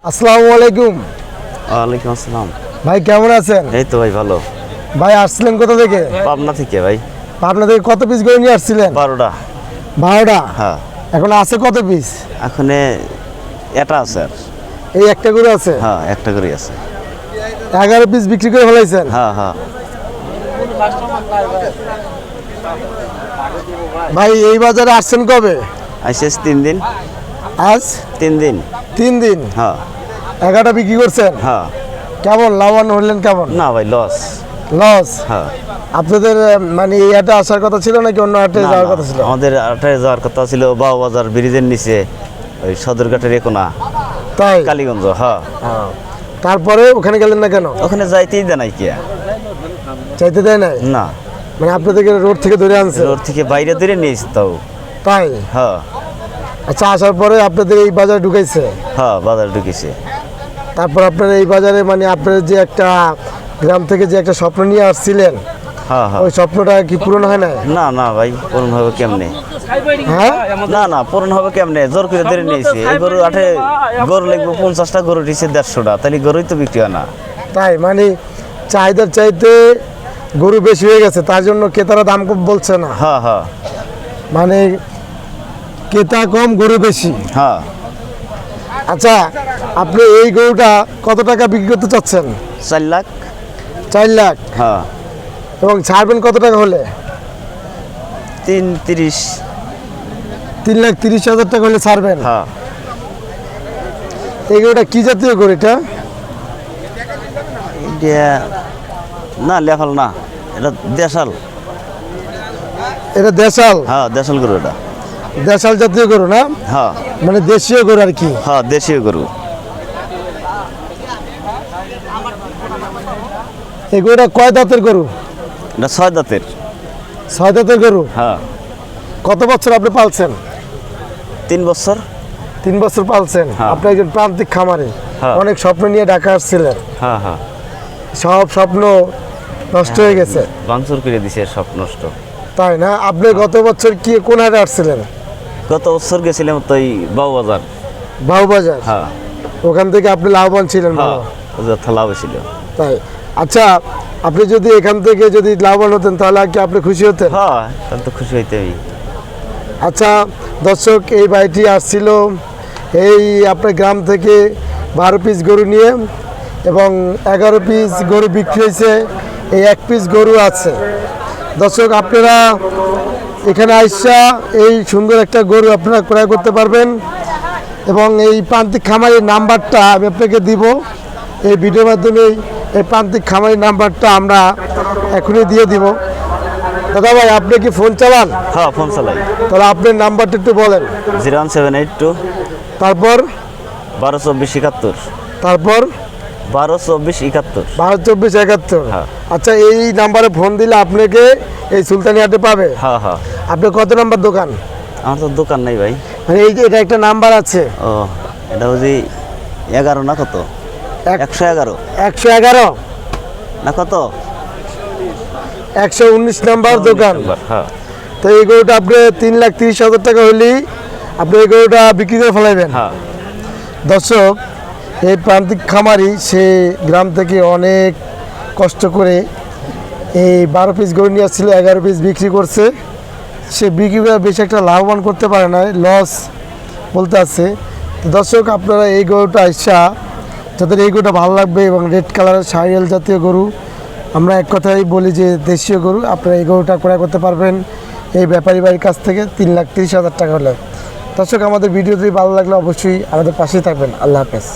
আসসালামু আলাইকুম। ওয়ালাইকুম আসসালাম। ভাই কেমন আছেন? এই তো ভাই ভালো। ভাই আসছিলেন কোথা থেকে? পাবনা থেকে ভাই। পাবনা থেকে কত পিস গরু নিয়ে আসছিলেন? 12টা। 12টা? হ্যাঁ। এখন আছে কত পিস? এখানে এটা আছে আর। এই একটা গরু আছে? হ্যাঁ, একটা করে আছে। 11 পিস বিক্রি করে ফেলাইছেন? হ্যাঁ হ্যাঁ। ভাই এই বাজারে আসছেন কবে? আইসেস 3 দিন। আজ 3 দিন। 3 দিন? হ্যাঁ 11টা বিক্রি করছেন? হ্যাঁ। কেমন লাভবান হলেন কেমন? না ভাই, লস। লস? হ্যাঁ। আপনাদের মানে এই হাটে আসার কথা ছিল নাকি অন্য হাটে যাওয়ার কথা ছিল? আমাদের হাটে যাওয়ার কথা ছিল বাজার ব্রিজের নিচে, ওই সদরঘাটের একোনা। তাই? কালীগঞ্জ। হ্যাঁ। তারপরে ওখানে গেলেন না কেন? ওখানে যাইতেই দেয় নাই কি? চাইতে দেয় নাই? না। মানে আপনাদেরকে রোড থেকে ধরে আনছে? রোড থেকে বাইরে ধরে নিয়েছি তাও। তাই? হ্যাঁ। আচ্ছা, আসার পরে আপনাদের এই বাজারে ঢুকাইছে? হ্যাঁ, বাজার ঢুকেছে। তারপর আপনার এই বাজারে মানে আপনার যে একটা গ্রাম থেকে যে একটা স্বপ্ন নিয়ে আসছিলেন, হ্যাঁ হ্যাঁ। ওই স্বপ্নটা কি পূরণ হয় না? না না ভাই, পূরণ হবে কেমনে? হ্যাঁ? না না, পূরণ হবে কেমনে? জোর করে ধরে নিয়েছি। এই গরু আঠে গরু লাগবে 50টা, গরু দিচ্ছে 150টা, তাহলে গরুই তো বিক্রি হয় না। তাই মানে চাহিদার চাইতে গরু বেশি হয়ে গেছে, তার জন্য ক্রেতারা দাম কম বলছে না? হ্যাঁ হ্যাঁ। মানে ক্রেতা কম গরু বেশি? হ্যাঁ। আচ্ছা, আপনি এই গরুটা কত টাকা বিক্রি করতে চাচ্ছেন? 4 লাখ। 4 লাখ? হ্যাঁ। এবং ছাড়বেন কত টাকা হলে? 3.30। 3,30,000 টাকা হলে ছাড়বেন? হ্যাঁ। এই গরুটা কি জাতীয় গরু এটা? না লেখাল না, এটা দেশাল। এটা দেশাল? হ্যাঁ, দেশাল গরু এটা। দেশাল জাতীয় গরু না? হ্যাঁ। মানে দেশীয় গরু আর কি? হ্যাঁ, দেশীয় গরু। এই গরুটা কয় দাঁতের গরু? এটা 6 দাঁতের। 6 দাঁতের গরু? হ্যাঁ। কত বছর আপনি পালছেন? 3 বছর। 3 বছর পালছেন? হ্যাঁ। আপনি একজন প্রান্তিক খামারি, হ্যাঁ। অনেক স্বপ্ন নিয়ে ঢাকা আসছিলেন, হ্যাঁ হ্যাঁ। সব স্বপ্ন নষ্ট হয়ে গেছে? ভাঙচুর করে দিছে, সব নষ্ট। তাই না? আপনি গত বছর কি কোন হাটে আসছিলেন? গত বছর গেছিলাম তো এই বাজার। বাবুবাজার? হ্যাঁ। ওখান থেকে আপনি লাভবান ছিলেন? হ্যাঁ, ভালো। থালা ছিল। তাই? আচ্ছা, আপনি যদি এখান থেকে যদি লাভবান হতেন তাহলে কি আপনি খুশি হতেন? হ্যাঁ, তাহলে তো খুশি হইতে হবে। আচ্ছা দর্শক, এই ভাইটি আসছিল এই আপনার গ্রাম থেকে 12 পিস গরু নিয়ে, এবং 11 পিস গরু বিক্রি হয়েছে, এই 1 পিস গরু আছে। দর্শক, আপনারা এখানে আইসা এই সুন্দর একটা গরু আপনারা ক্রয় করতে পারবেন, এবং এই প্রান্তিক খামারের নাম্বারটা আমি আপনাকে দিব এই ভিডিওর মাধ্যমে। এই প্রান্তিক খামারের নাম্বারটা আমরা এখনই দিয়ে দিব। দাদা ভাই, আপনি কি ফোন চালান? হ্যাঁ, ফোন চালাই। তাহলে আপনার নাম্বারটা একটু বলেন। 01782। তারপর 122471। তারপর 122471। 122471। হ্যাঁ। আচ্ছা, এই নাম্বারে ফোন দিলে আপনাকে এই সুলতানি হাটে পাবে? হ্যাঁ হ্যাঁ। আপনার কত নাম্বার দোকান? আমার তো দোকান নাই ভাই। মানে এই যে এটা একটা নাম্বার আছে। ও, এটা বুঝি 11 না কত? 111 111 না কত? 119 নাম্বার দোকান। হ্যাঁ। তো এই গরুটা আপনি 3,30,000 টাকা হলেই আপনি এই গরুটা বিক্রি করে ফেলাইবেন। হ্যাঁ। দর্শক, এই প্রান্তিক খামারি সে গ্রাম থেকে অনেক কষ্ট করে এই 12 পিস গরু নিয়ে আসছিল, 11 পিস বিক্রি করছে। সে বিক্রি করে বেশি একটা লাভবান করতে পারে না, লস বলতে আছে। তো দর্শক, আপনারা এই গরুটা আইসা, যাদের এই গরুটা ভালো লাগবে এবং রেড কালারের সাইরেল জাতীয় গরু, আমরা এক কথাই বলি যে দেশীয় গরু, আপনারা এই গরুটা ক্রয় করতে পারবেন এই ব্যাপারী বাড়ির কাছ থেকে 3,30,000 টাকা হলে। দর্শক, আমাদের ভিডিও যদি ভালো লাগলে অবশ্যই আমাদের পাশেই থাকবেন। আল্লাহ হাফেজ।